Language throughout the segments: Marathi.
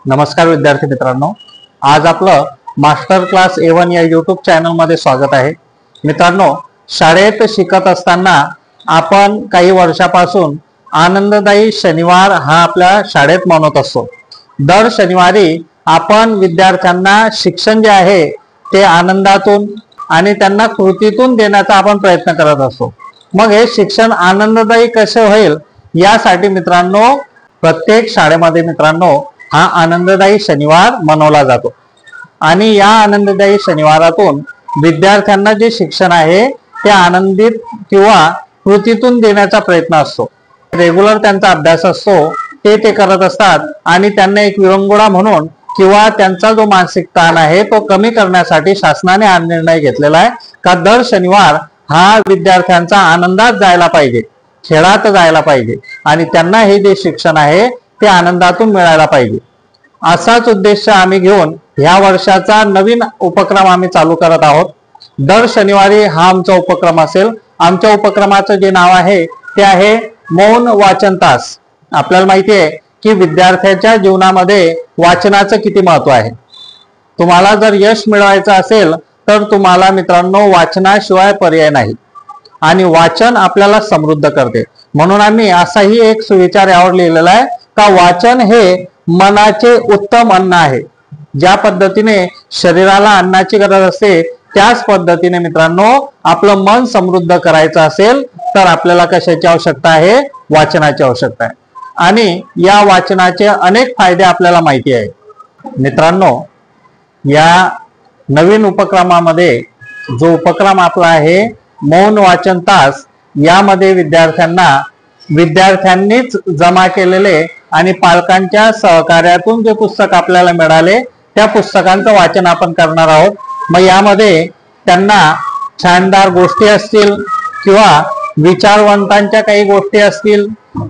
नमस्कार विद्यार्थी मित्रांनो, आज आपलं मास्टर क्लास A1 या यूट्यूब चॅनल मध्ये स्वागत आहे। मित्रांनो, शाळेत शिकत असताना आपण काही वर्षापासून आनंददायी शनिवार हा आपल्या शाळेत मनवत असतो। दर शनिवारी आपण विद्यार्थ्यांना शिक्षण जे आहे ते आनंदातून आणि त्यांना कृतीतून देण्याचा आपण प्रयत्न करत असतो। मग हे शिक्षण आनंददायी कसे होईल यासाठी मित्रांनो प्रत्येक शाळेमध्ये मित्रांनो हा आनंददायी शनिवार मनवला जातो आणि या आनंददायी शनिवारातून विद्यार्थ्यांना जे शिक्षण आहे ते आनंदित किंवा कृतीतून देण्याचा प्रयत्न असतो। रेग्युलर त्यांचा अभ्यास असतो ते करत असतात आणि त्यांना एक विरंगुळा म्हणून किंवा त्यांचा जो मानसिक ताण आहे तो कमी करण्यासाठी शासनाने हा निर्णय घेतलेला आहे का दर शनिवार हा विद्यार्थ्यांचा आनंदात जायला पाहिजे, खेळात जायला पाहिजे आणि त्यांना हे जे शिक्षण आहे ते आनंदातून मिळायला पाहिजे। असाच उद्देश आम्ही घेऊन ह्या वर्षाचा नवीन उपक्रम आम्ही चालू करत आहोत। दर शनिवारी हा आमचा उपक्रम असेल। आमच्या उपक्रमाचं जे नाव आहे ते आहे मौन वाचन तास। आपल्याला माहिती आहे की विद्यार्थ्याच्या जीवनामध्ये वाचनाचं किती महत्त्व आहे। तुम्हाला जर यश मिळवायचं असेल तर तुम्हाला मित्रांनो वाचनाशिवाय पर्याय नाही आणि वाचन आपल्याला समृद्ध करते। म्हणून आम्ही असाही एक सुविचार यावर लिहिलेला आहे का वाचन हे मनाचे उत्तम अन्न आहे। ज्या पद्धतीने शरीराला अन्नाची गरज असते त्याच पद्धतीने मित्रांनो आपलं मन समृद्ध करायचं असेल तर आपल्याला कशाची आवश्यकता आहे? वाचनाची आवश्यकता आहे आणि या वाचनाचे अनेक फायदे आपल्याला माहिती आहे। मित्रांनो, या नवीन उपक्रमामध्ये जो उपक्रम आपला आहे मौन वाचन तास, यामध्ये विद्यार्थ्यांनीच जमा केलेले आणि पालकांच्या सहकार्यातून जे पुस्तक आपल्याला मिळाले त्या पुस्तकांचं वाचन आपण करणार आहोत। मग यामध्ये त्यांना छानदार गोष्टी असतील किंवा विचारवंतांच्या काही गोष्टी असतील,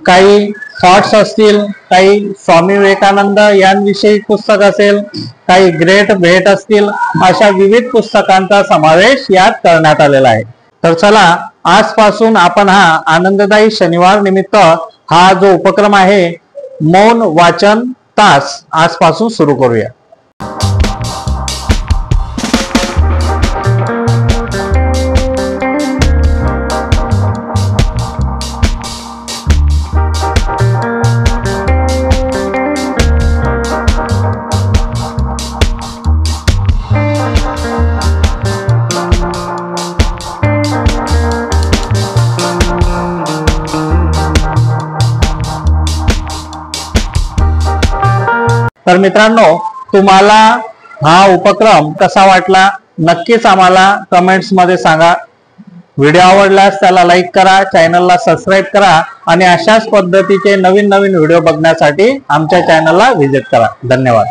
काही थॉट्स असतील, काही स्वामी विवेकानंद यांविषयी पुस्तक असेल, काही ग्रेट भेट असतील, अशा विविध पुस्तकांचा समावेश यात करण्यात आलेला आहे। तर चला आजपासून आपण हा आनंददायी शनिवार निमित्त हा जो उपक्रम आहे मौन वाचन तास आजपासून सुरू करूया। तर मित्रांनो, तुम्हाला हा उपक्रम कसा वाटला नक्कीच आम्हाला कमेंट्स मध्ये सांगा। व्हिडिओ आवडल्यास त्याला लाईक करा, चॅनलला सबस्क्राईब करा आणि अशाच पद्धतीचे नवीन व्हिडिओ बघण्यासाठी आमच्या चॅनलला व्हिजिट करा। धन्यवाद।